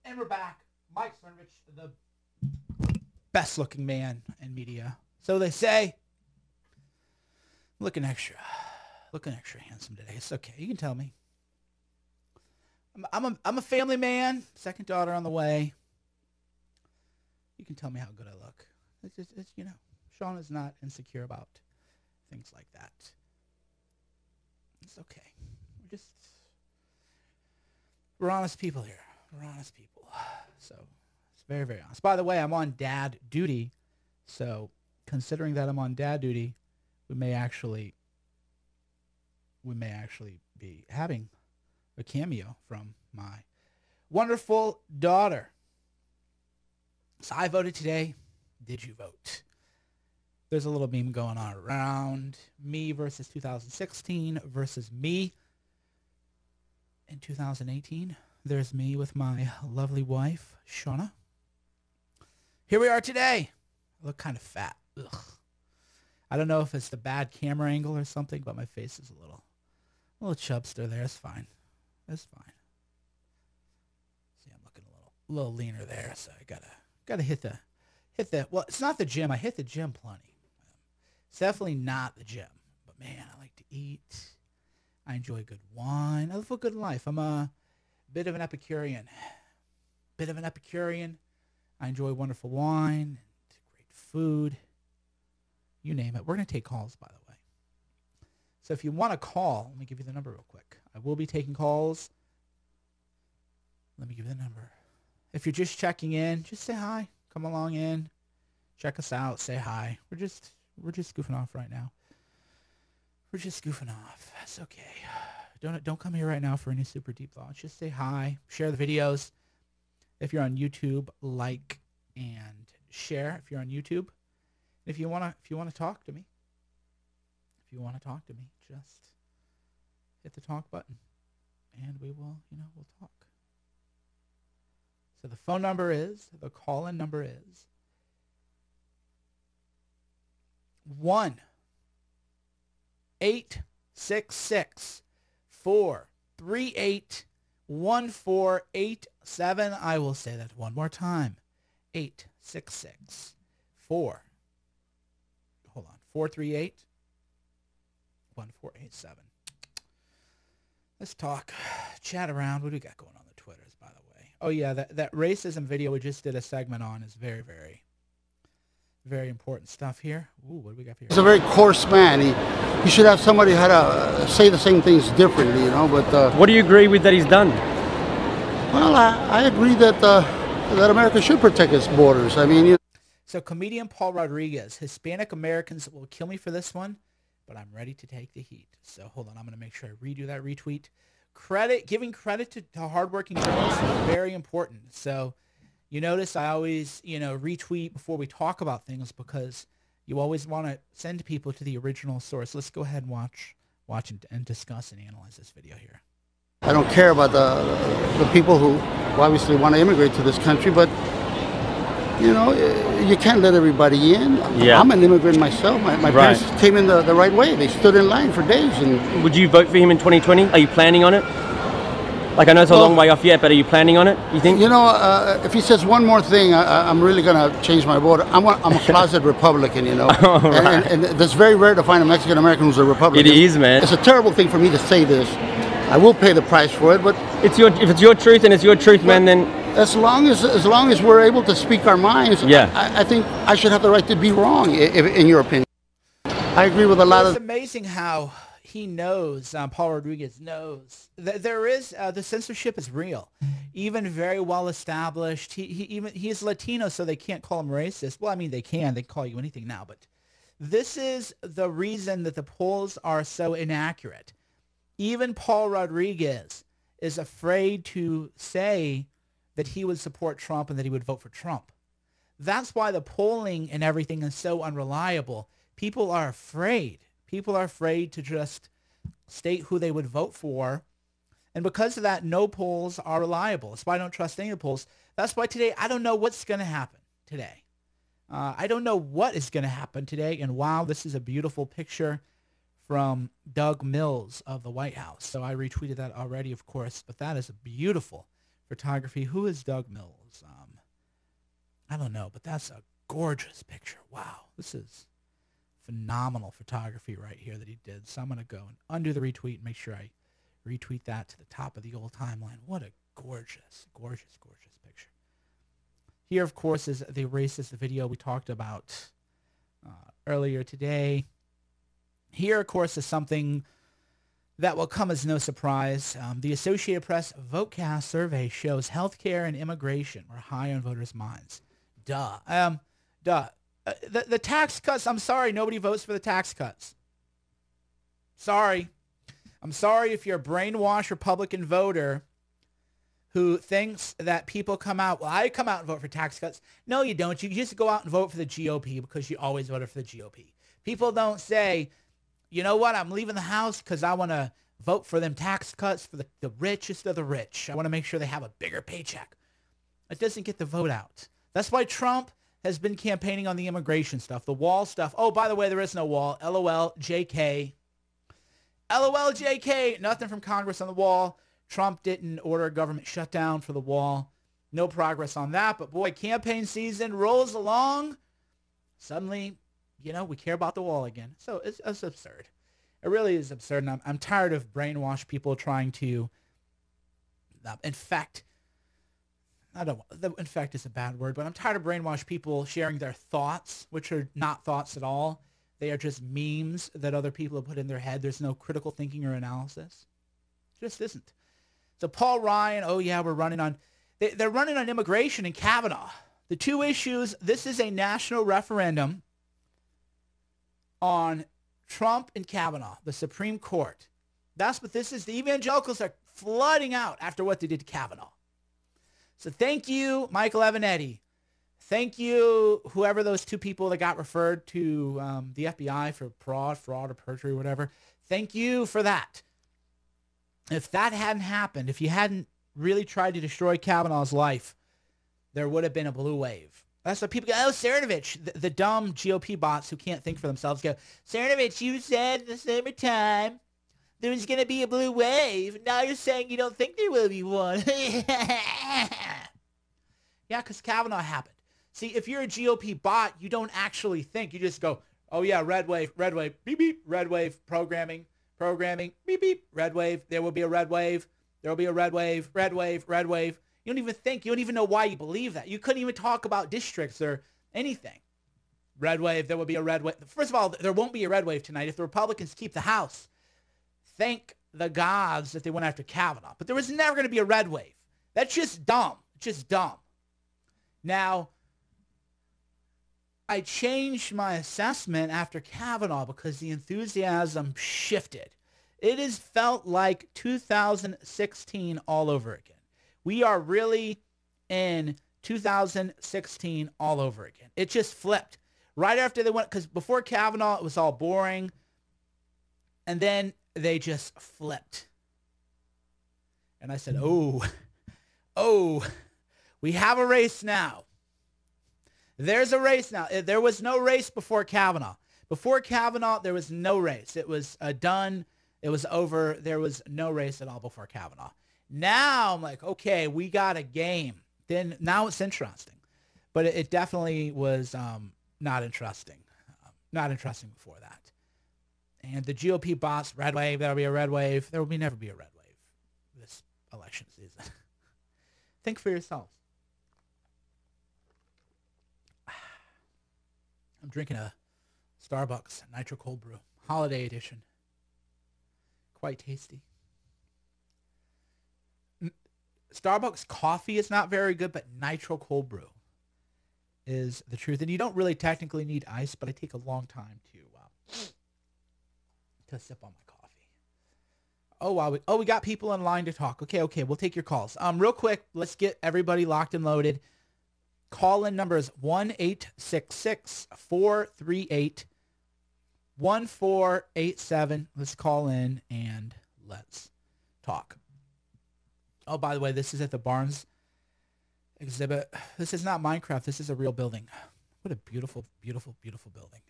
And we're back. Mike Cernovich, the best-looking man in media. So they say. Looking extra handsome today. It's okay. You can tell me. I'm a family man. Second daughter on the way. You can tell me how good I look. It's you know, Sean is not insecure about things like that. It's okay. We're honest people here. We're honest people. So it's very, very honest. By the way, I'm on dad duty. So considering that I'm on dad duty, we may actually be having a cameo from my wonderful daughter. So I voted today. Did you vote? There's a little meme going on around me versus 2016 versus me in 2018. There's me with my lovely wife, Shauna. Here we are today. I look kind of fat. Ugh. I don't know if it's the bad camera angle or something, but my face is a little chubster there. It's fine. It's fine. See, I'm looking a little leaner there, so I gotta hit the. Well, it's not the gym. I hit the gym plenty. It's definitely not the gym. But man, I like to eat. I enjoy good wine. I live a good life. I'm a bit of an Epicurean. I enjoy wonderful wine, great food. You name it. We're going to take calls, by the way. So if you want to call, let me give you the number real quick. I will be taking calls. Let me give you the number. If you're just checking in, just say hi. Come along in. Check us out. Say hi. We're just goofing off right now. We're just goofing off. That's okay. Don't come here right now for any super deep thoughts. Just say hi. Share the videos. If you're on YouTube, like and share if you're on YouTube. If you wanna talk to me, just hit the talk button, and we'll talk. So the call-in number is 1-866-438-1487. I will say that one more time. 438-1487. Let's talk. Chat around. What do we got going on the Twitters, by the way? Oh, yeah, that racism video we just did a segment on is very, very, very important stuff here. Ooh, what do we got here? He's a very coarse man. He should have somebody how to say the same things differently, you know. But what do you agree with that he's done? Well, I agree that that America should protect its borders. I mean, So comedian Paul Rodriguez, Hispanic Americans will kill me for this one, but I'm ready to take the heat. So hold on, I'm going to make sure I redo that retweet. Giving credit to hardworking journalists is very important. So you notice I always, retweet before we talk about things because you always want to send people to the original source. Let's go ahead and watch and discuss and analyze this video here. I don't care about the people who obviously want to immigrate to this country, but you can't let everybody in. Yeah. I'm an immigrant myself. My parents came in the right way. They stood in line for days. And would you vote for him in 2020? Are you planning on it? Like, I know it's a long way off yet, but are you planning on it, you think? If he says one more thing, I'm really going to change my vote. I'm a closet Republican, Oh, right. and it's very rare to find a Mexican-American who's a Republican. It is, man. It's a terrible thing for me to say this. I will pay the price for it, but if it's your truth and it's your truth, man, then as long as we're able to speak our minds, yeah. I think I should have the right to be wrong, in your opinion. I agree with a lot of. It's amazing how he knows. Paul Rodriguez knows that there is the censorship is real, even very well established. He's Latino, so they can't call him racist. Well, I mean they can. They call you anything now, but this is the reason that the polls are so inaccurate. Even Paul Rodriguez is afraid to say that he would support Trump and that he would vote for Trump. That's why the polling and everything is so unreliable. People are afraid. People are afraid to just state who they would vote for. And because of that, no polls are reliable. That's why I don't trust any of the polls. That's why today I don't know what's going to happen today. I don't know what is going to happen today. And wow, this is a beautiful picture from Doug Mills of the White House. So I retweeted that already, of course. But that is a beautiful photography. Who is Doug Mills? I don't know, but that's a gorgeous picture. Wow, this is phenomenal photography right here that he did. So I'm going to go and undo the retweet and make sure I retweet that to the top of the old timeline. What a gorgeous, gorgeous, gorgeous picture. Here, of course, is the racist video we talked about earlier today. Here, of course, is something that will come as no surprise. The Associated Press VoteCast survey shows healthcare and immigration were high on voters' minds. Duh. The tax cuts, I'm sorry, nobody votes for the tax cuts. Sorry. I'm sorry if you're a brainwashed Republican voter who thinks that people come out, well, I come out and vote for tax cuts. No, you don't. You just go out and vote for the GOP because you always voted for the GOP. People don't say, you know what, I'm leaving the house because I want to vote for them tax cuts for the richest of the rich. I want to make sure they have a bigger paycheck. It doesn't get the vote out. That's why Trump has been campaigning on the immigration stuff, the wall stuff. Oh, by the way, there is no wall. LOL, JK. LOL, JK. Nothing from Congress on the wall. Trump didn't order a government shutdown for the wall. No progress on that. But boy, campaign season rolls along. Suddenly, you know, we care about the wall again. So it's absurd. It really is absurd. And I'm tired of brainwashed people trying to infect. Infect is a bad word, but I'm tired of brainwashed people sharing their thoughts, which are not thoughts at all. They are just memes that other people have put in their head. There's no critical thinking or analysis. It just isn't. So Paul Ryan, oh yeah, we're running on. They're running on immigration and Kavanaugh. The two issues, this is a national referendum on Trump and Kavanaugh, the Supreme Court. That's what this is. The evangelicals are flooding out after what they did to Kavanaugh. So thank you, Michael Evanetti. Thank you, whoever those two people that got referred to the FBI for fraud or perjury or whatever. Thank you for that. If that hadn't happened, if you hadn't really tried to destroy Kavanaugh's life, there would have been a blue wave. That's what people go, oh, Cernovich, the dumb GOP bots who can't think for themselves go, Cernovich, you said in the summertime there was going to be a blue wave. Now you're saying you don't think there will be one. Yeah, because Kavanaugh happened. See, if you're a GOP bot, you don't actually think. You just go, oh, yeah, red wave, beep, beep, red wave, programming, beep, beep, red wave. There will be a red wave. There will be a red wave, red wave, red wave. You don't even think. You don't even know why you believe that. You couldn't even talk about districts or anything. Red wave, there will be a red wave. First of all, there won't be a red wave tonight if the Republicans keep the House. Thank the gods that they went after Kavanaugh. But there was never going to be a red wave. That's just dumb. Just dumb. Now, I changed my assessment after Kavanaugh because the enthusiasm shifted. It has felt like 2016 all over again. We are really in 2016 all over again. It just flipped. Right after they went, because before Kavanaugh, it was all boring. And then they just flipped. And I said, oh, we have a race now. There's a race now. There was no race before Kavanaugh. Before Kavanaugh, there was no race. It was done. It was over. There was no race at all before Kavanaugh. Now I'm like, okay, we got a game. Then now it's interesting. But it definitely was not interesting. Not interesting before that. And the GOP boss, red wave, there'll be a red wave. There will never be a red wave this election season. Think for yourselves. I'm drinking a Starbucks Nitro Cold Brew, holiday edition. Quite tasty. Starbucks coffee is not very good, but Nitro Cold Brew is the truth. And you don't really technically need ice, but I take a long time to sip on my coffee. Oh, wow. We got people in line to talk. Okay. We'll take your calls. Real quick, let's get everybody locked and loaded. Call-in number is 1-866-438-1487. Let's call in and let's talk. Oh, by the way, this is at the Barnes exhibit. This is not Minecraft. This is a real building. What a beautiful, beautiful, beautiful building.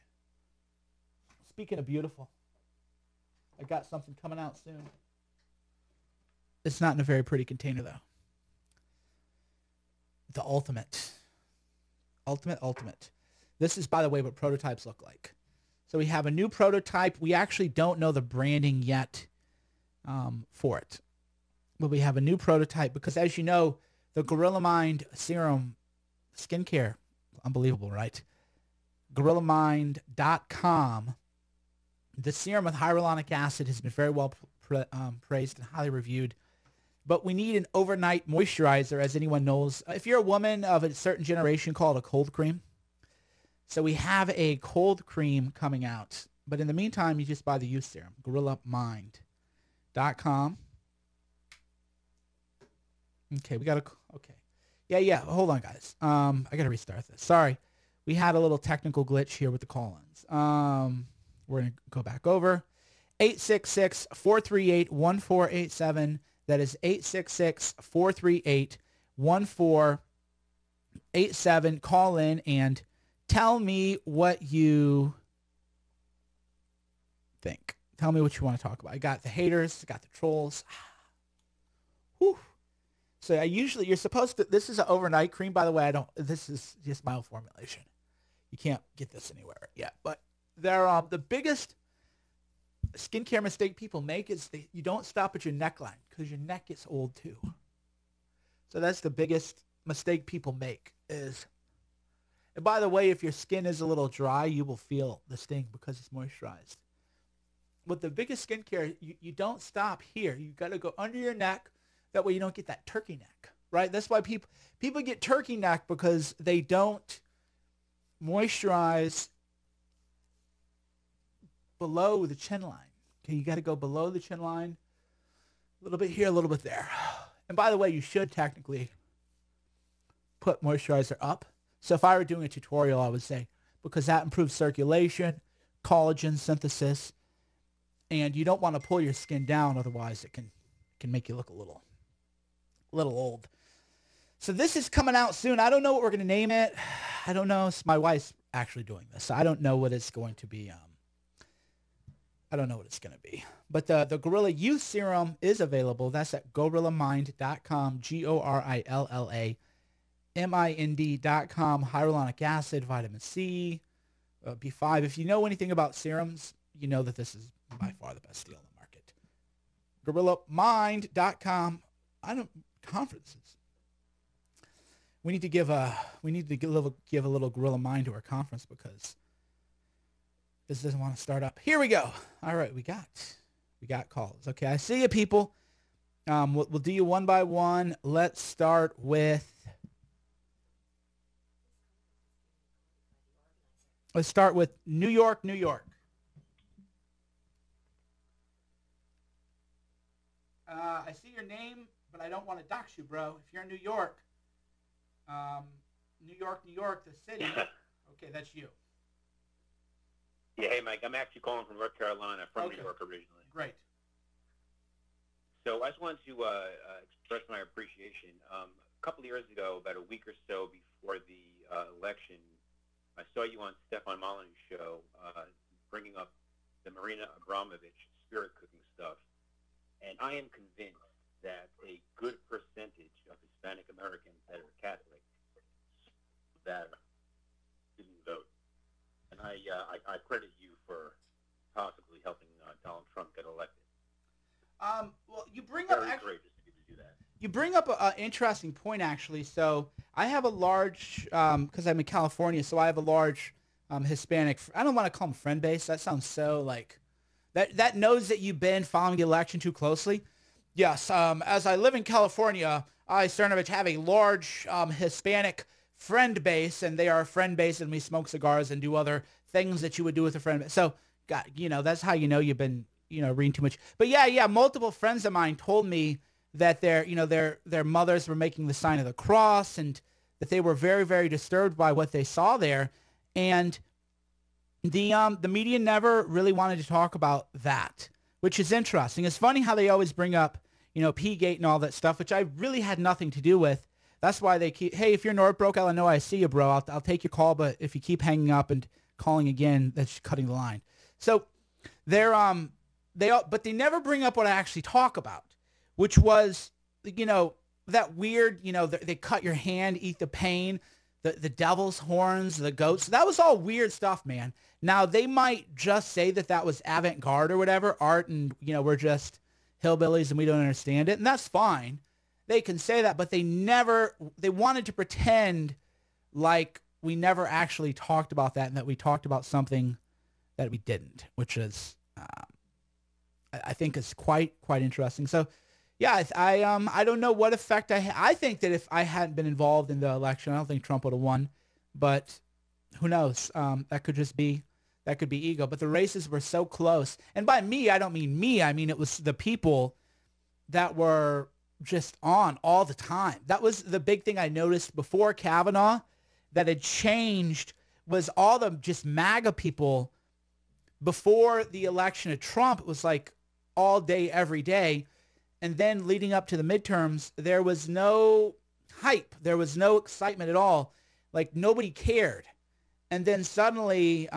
Speaking of beautiful, I got something coming out soon. It's not in a very pretty container, though. the ultimate. This is, by the way, what prototypes look like. So we have a new prototype. We actually don't know the branding yet for it. But we have a new prototype because, as you know, the Gorilla Mind Serum skincare, unbelievable, right? GorillaMind.com. The serum with hyaluronic acid has been very well praised and highly reviewed. But we need an overnight moisturizer, as anyone knows. If you're a woman of a certain generation, call it a cold cream. So we have a cold cream coming out. But in the meantime, you just buy the youth serum, GorillaMind.com. Okay, we got to... Okay. Yeah. Hold on, guys. I got to restart this. Sorry. We had a little technical glitch here with the call-ins. We're going to go back over. 866-438-1487. That is 866-438-1487. Call in and tell me what you think. Tell me what you want to talk about. I got the haters. I got the trolls. Whew. So you're supposed to, this is an overnight cream, by the way. This is just my own formulation. You can't get this anywhere yet. But the biggest skincare mistake people make is you don't stop at your neckline because your neck gets old too. So that's the biggest mistake people make is, and by the way, if your skin is a little dry, you will feel the sting because it's moisturized. But the biggest skincare, you don't stop here. You got to go under your neck. That way you don't get that turkey neck, right? That's why people get turkey neck because they don't moisturize below the chin line. Okay, you got to go below the chin line, a little bit here, a little bit there. And by the way, you should technically put moisturizer up. So if I were doing a tutorial, I would say, because that improves circulation, collagen synthesis, and you don't want to pull your skin down, otherwise it can make you look a little old. So this is coming out soon. I don't know what we're going to name it. I don't know. My wife's actually doing this. So I don't know what it's going to be. I don't know what it's going to be. But the Gorilla Youth Serum is available. That's at GorillaMind.com, GorillaMind.com. Hyaluronic acid, vitamin C, B5. If you know anything about serums, you know that this is by far the best deal on the market. GorillaMind.com. Conferences. We need to give a little Gorilla Mind to our conference because this doesn't want to start up. Here we go. All right, we got calls. Okay, I see you, people. We'll do you one by one. Let's start with New York, New York. I see your name, but I don't want to dox you, bro. If you're in New York, New York, the city. Okay, that's you. Yeah, hey, Mike. I'm actually calling from North Carolina, from New York originally. Great. So I just wanted to express my appreciation. A couple of years ago, about a week or so before the election, I saw you on Stefan Molyneux's show bringing up the Marina Abramovich spirit cooking stuff. And I am convinced that a good percentage of Hispanic Americans that are Catholic that didn't vote. And I credit you for possibly helping Donald Trump get elected. Well, you bring up Very courageous to do that. You bring up an interesting point, actually. So I have a large, because I'm in California, so I have a large Hispanic. I don't want to call them friend base. That sounds so like that knows that you've been following the election too closely. Yes. As I live in California, I, Cernovich, have a large Hispanic friend base, and they are a friend base, and we smoke cigars and do other things that you would do with a friend base. So, God, that's how you know you've been, reading too much. But yeah, multiple friends of mine told me that their mothers were making the sign of the cross, and that they were very, very disturbed by what they saw there. And the media never really wanted to talk about that, which is interesting. It's funny how they always bring up, P-Gate and all that stuff, which I really had nothing to do with. That's why they keep, hey, if you're Northbrook, Illinois, I see you, bro. I'll take your call, but if you keep hanging up and calling again, that's cutting the line. So but they never bring up what I actually talk about, which was, that weird, they cut your hand, eat the pain, the devil's horns, the goats. That was all weird stuff, man. Now, they might just say that was avant-garde or whatever, art, and, we're just hillbillies and we don't understand it, and that's fine. They can say that, but they wanted to pretend like we never actually talked about that and that we talked about something that we didn't, which is, I think is quite interesting. So, yeah, I don't know what effect I think that if I hadn't been involved in the election, I don't think Trump would have won, but who knows? That could be ego. But the races were so close, and by me, I don't mean me. I mean it was the people that were just on all the time. That was the big thing I noticed before Kavanaugh that had changed, was all the just MAGA people. Before the election of Trump, it was like all day, every day. And then leading up to the midterms, there was no hype. There was no excitement at all. Like nobody cared. And then suddenly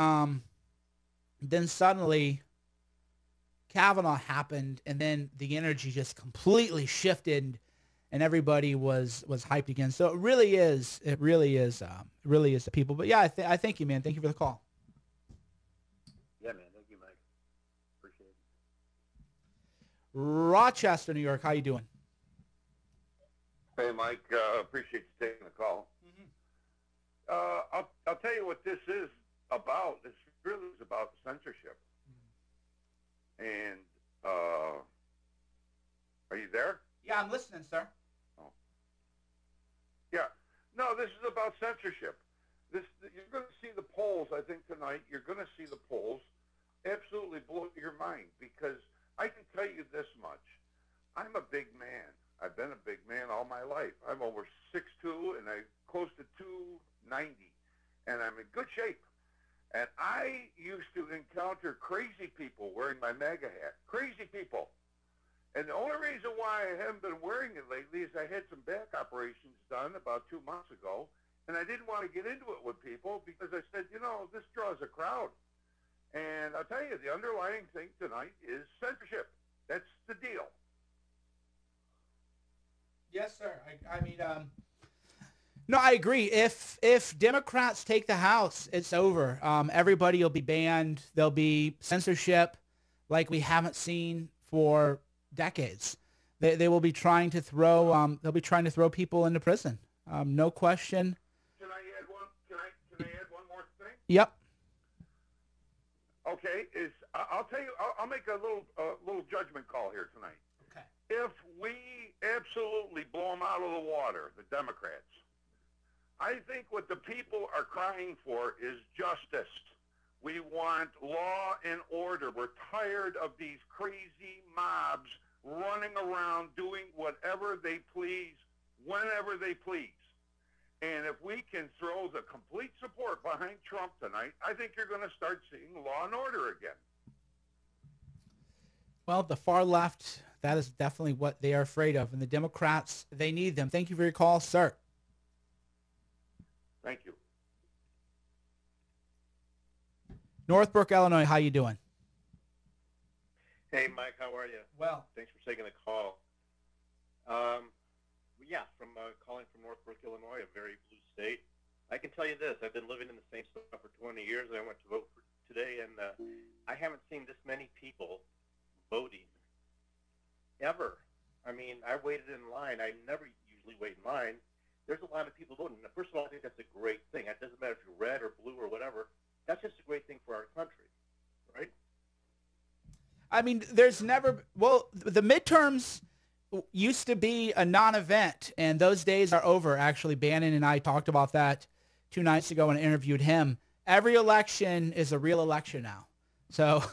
Kavanaugh happened, and then the energy just completely shifted, and everybody was hyped again. So it really is the people. But yeah, I thank you, man. Thank you for the call. Yeah, man. Thank you, Mike. Appreciate it. Rochester, New York. How you doing? Hey, Mike. Appreciate you taking the call. I'll tell you what this is about. This really is about censorship. And are you there? Yeah, I'm listening, sir. Oh. Yeah. No, this is about censorship. You're going to see the polls, I think, tonight. You're going to see the polls absolutely blow your mind, because I can tell you this much. I'm a big man. I've been a big man all my life. I'm over 6'2", and I'm close to 290, and I'm in good shape. And I used to encounter crazy people wearing my MAGA hat. Crazy people. And the only reason why I haven't been wearing it lately is I had some back operations done about 2 months ago, and I didn't want to get into it with people because I said, this draws a crowd. And I'll tell you, the underlying thing tonight is censorship. That's the deal. Yes, sir. I mean, no, I agree. If Democrats take the House, it's over. Everybody will be banned. There'll be censorship like we haven't seen for decades. They will be trying to throw people into prison. No question. Can I add one more thing? Yep. Okay, I'll tell you. I'll make a little judgment call here tonight. Okay. If we absolutely blow them out of the water, the Democrats, I think what the people are crying for is justice. We want law and order. We're tired of these crazy mobs running around doing whatever they please, whenever they please. And if we can throw the complete support behind Trump tonight, I think you're going to start seeing law and order again. Well, the far left, that is definitely what they are afraid of. And the Democrats, they need them. Thank you for your call, sir. Thank you. Northbrook, Illinois, how you doing? Hey, Mike, how are you? Well. Thanks for taking the call. Calling from Northbrook, Illinois, a very blue state. I can tell you this. I've been living in the same spot for 20 years, and I went to vote today, and I haven't seen this many people voting ever. I mean, I waited in line. I never usually wait in line. There's a lot of people voting. Now, first of all, I think that's a great thing. It doesn't matter if you're red or blue or whatever. That's just a great thing for our country, right? I mean, the midterms used to be a non-event, and those days are over. Actually, Bannon and I talked about that 2 nights ago when I interviewed him. Every election is a real election now. So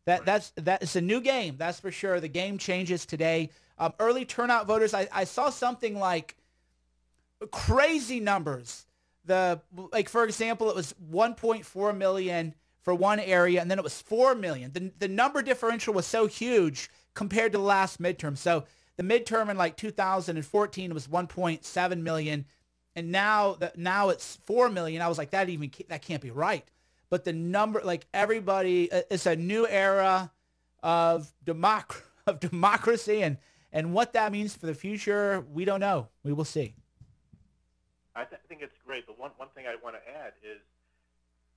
that's a new game. That's for sure. The game changes today. Early turnout voters, I saw something like crazy numbers. For example, it was 1.4 million for one area, and then it was 4 million. The number differential was so huge compared to the last midterm. So the midterm in 2014 was 1.7 million, and now it's 4 million. I was like, that can't be right. But the number, everybody, it's a new era of democracy, and And what that means for the future, we don't know. We will see. I think it's great. But one thing I want to add is,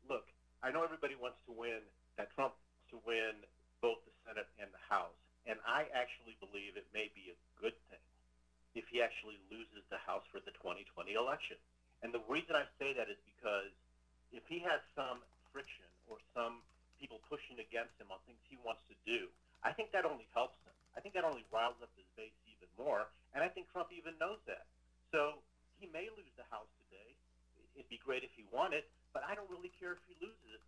look, I know everybody wants to win, that Trump wants to win both the Senate and the House. And I actually believe it may be a good thing if he actually loses the House for the 2020 election. And the reason I say that is because if he has some friction or some people pushing against him on things he wants to do, I think that only helps him. I think that only riles up his base even more, and I think Trump even knows that. So he may lose the House today. It'd be great if he won it, but I don't really care if he loses it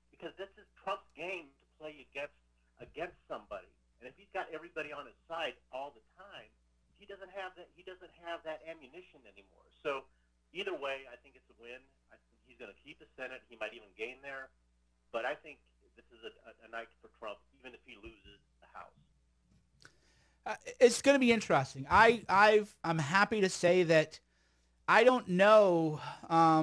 because this is Trump's game to play against somebody. And if he's got everybody on his side all the time, he doesn't have that ammunition anymore. So either way, I think it's a win. I think he's going to keep the Senate. He might even gain there. But I think this is a night for Trump, even if he loses the House. It's going to be interesting. I'm happy to say that I don't know. I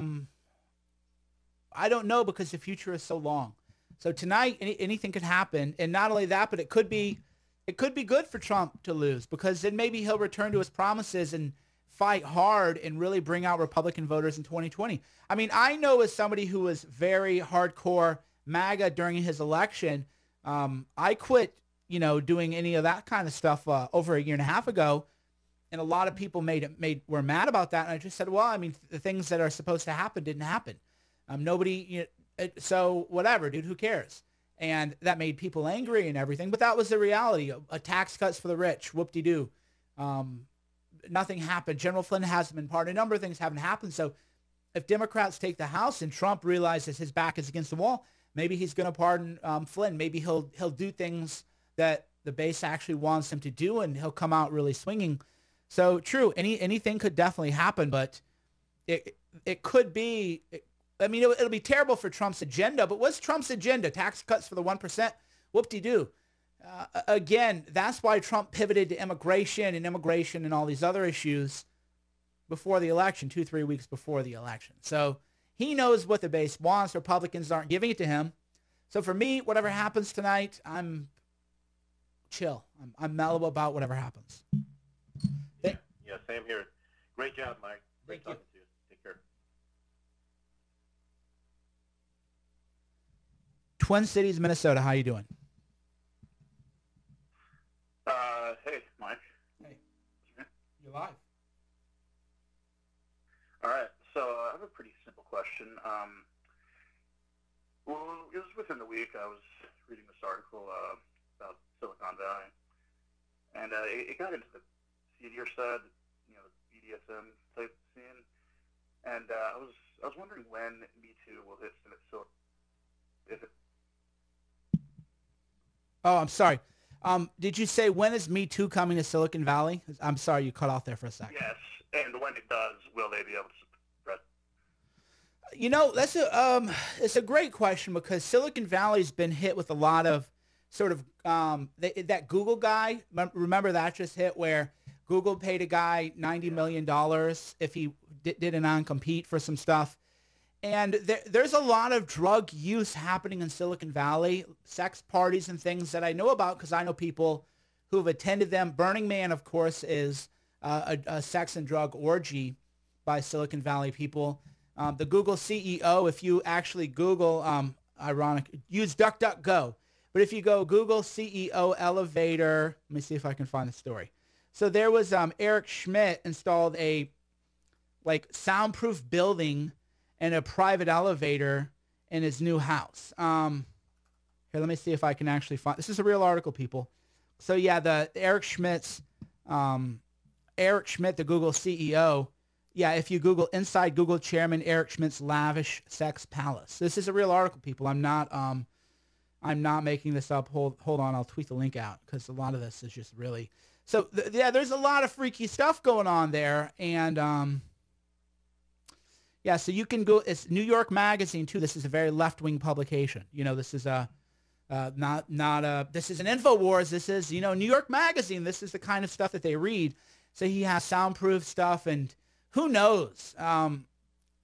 don't know because the future is so long. So tonight, anything could happen, and not only that, but it could be good for Trump to lose, because then maybe he'll return to his promises and fight hard and really bring out Republican voters in 2020. I mean, I know as somebody who was very hardcore MAGA during his election, I quit, doing any of that kind of stuff over a year and a half ago, and a lot of people were mad about that. And I just said, well, I mean, the things that are supposed to happen didn't happen. So whatever, dude, who cares? And that made people angry and everything. But that was the reality. A tax cuts for the rich. Whoop-de-doo. Nothing happened. General Flynn hasn't been pardoned. A number of things haven't happened. So if Democrats take the House and Trump realizes his back is against the wall, maybe he's going to pardon Flynn. Maybe he'll do things that the base actually wants him to do, and he'll come out really swinging. So true, anything could definitely happen, but it could be. I mean, it'll be terrible for Trump's agenda, but what's Trump's agenda? Tax cuts for the 1%? Whoop-de-doo. Again, that's why Trump pivoted to immigration and all these other issues before the election, 2-3 weeks before the election. So he knows what the base wants. Republicans aren't giving it to him. So for me, whatever happens tonight, I'm chill. I'm mellow about whatever happens. Yeah, same here. Great job, Mike. Great Thank you. talking to you. Take care. Twin Cities, Minnesota. How you doing? Hey, Mike. Hey, you're live. All right. So I have a pretty simple question. Well, it was within the week. I was reading this article about Silicon Valley, and it got into the seedier side, the BDSM type scene, and I was wondering when Me Too will hit Silicon. If it. Oh, I'm sorry. Did you say when is Me Too coming to Silicon Valley? I'm sorry, you cut off there for a second. Yes, and when it does, will they be able to suppress? That's it's a great question, because Silicon Valley's been hit with a lot of sort of that Google guy. Remember that just hit where Google paid a guy $90 million if he did a non-compete for some stuff. And there's a lot of drug use happening in Silicon Valley, sex parties and things that I know about because I know people who have attended them. Burning Man, of course, is a sex and drug orgy by Silicon Valley people. The Google CEO, if you actually Google, use DuckDuckGo. But if you go Google CEO elevator, let me see if I can find the story. So there was Eric Schmidt installed a soundproof building and a private elevator in his new house. Here, let me see if I can actually find. This is a real article, people. So yeah, the Eric Schmidt, the Google CEO. Yeah, if you Google inside Google chairman Eric Schmidt's lavish sex palace. This is a real article, people. I'm not making this up. Hold on, I'll tweet the link out because a lot of this is just really. So yeah, there's a lot of freaky stuff going on there, and yeah, so you can go. It's New York Magazine too. This is a very left-wing publication. This is this is an InfoWars. This is New York Magazine. This is the kind of stuff that they read. So he has soundproof stuff, and who knows?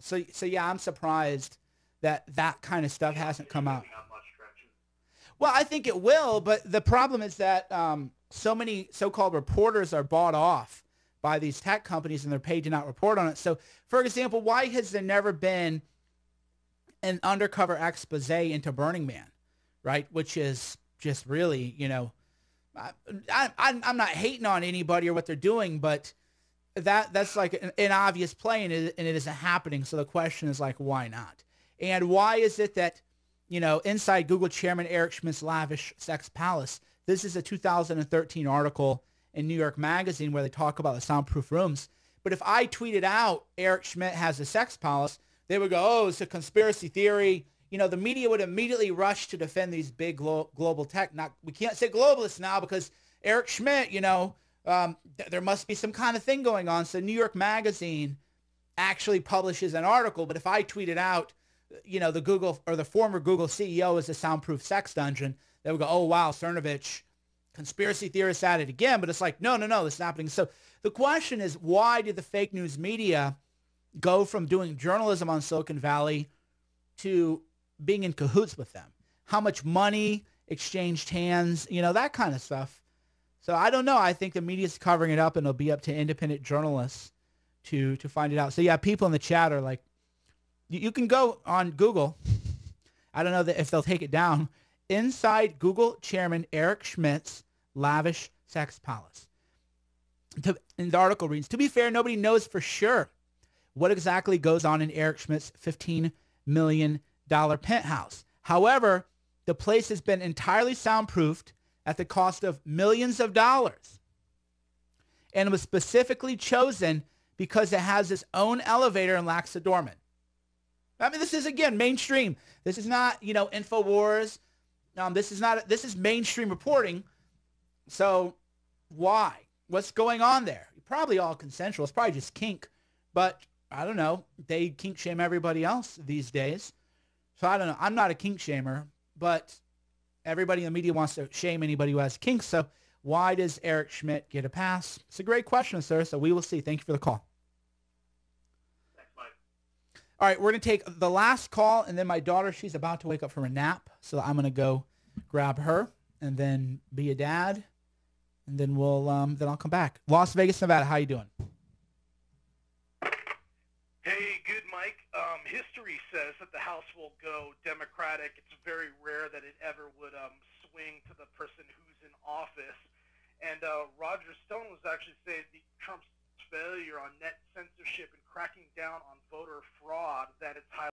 So yeah, I'm surprised that kind of stuff hasn't come out. Well, I think it will, but the problem is that so many so-called reporters are bought off by these tech companies and they're paid to not report on it. So, for example, why has there never been an undercover expose into Burning Man, right? Which is just really, I'm not hating on anybody or what they're doing, but that's like an obvious play, and it isn't happening. So the question is like, why not? And why is it that, inside Google chairman Eric Schmidt's lavish sex palace, this is a 2013 article in New York Magazine where they talk about the soundproof rooms. But if I tweeted out Eric Schmidt has a sex palace, they would go, oh, it's a conspiracy theory. The media would immediately rush to defend these big global tech. We can't say globalists now because Eric Schmidt, there must be some kind of thing going on. So New York Magazine actually publishes an article. But if I tweeted out, the Google or the former Google CEO is a soundproof sex dungeon, they would go, oh, wow, Cernovich, conspiracy theorists at it again. But it's like, no, this is happening. So the question is, why did the fake news media go from doing journalism on Silicon Valley to being in cahoots with them? How much money exchanged hands, that kind of stuff. So I don't know. I think the media's covering it up, and it'll be up to independent journalists to find it out. So yeah, people in the chat are like, you can go on Google. I don't know if they'll take it down. Inside Google chairman Eric Schmidt's lavish sex palace. And the article reads, to be fair, nobody knows for sure what exactly goes on in Eric Schmidt's $15 million penthouse. However, the place has been entirely soundproofed at the cost of millions of dollars. And it was specifically chosen because it has its own elevator in Lac Dorman. I mean, this is, again, mainstream. This is not, InfoWars. This is mainstream reporting. So why? What's going on there? Probably all consensual. It's probably just kink. But I don't know. They kink shame everybody else these days. So I don't know. I'm not a kink shamer, but everybody in the media wants to shame anybody who has kinks. So why does Eric Schmidt get a pass? It's a great question, sir. So we will see. Thank you for the call. Thanks, Mike. All right, we're going to take the last call, and then my daughter, she's about to wake up from a nap. So I'm going to go grab her and then be a dad. And then then I'll come back. Las Vegas, Nevada, how you doing? Hey, good, Mike. History says that the House will go Democratic. It's very rare that it ever would swing to the person who's in office. And Roger Stone was actually saying Trump's failure on net censorship and cracking down on voter fraud, that it's highly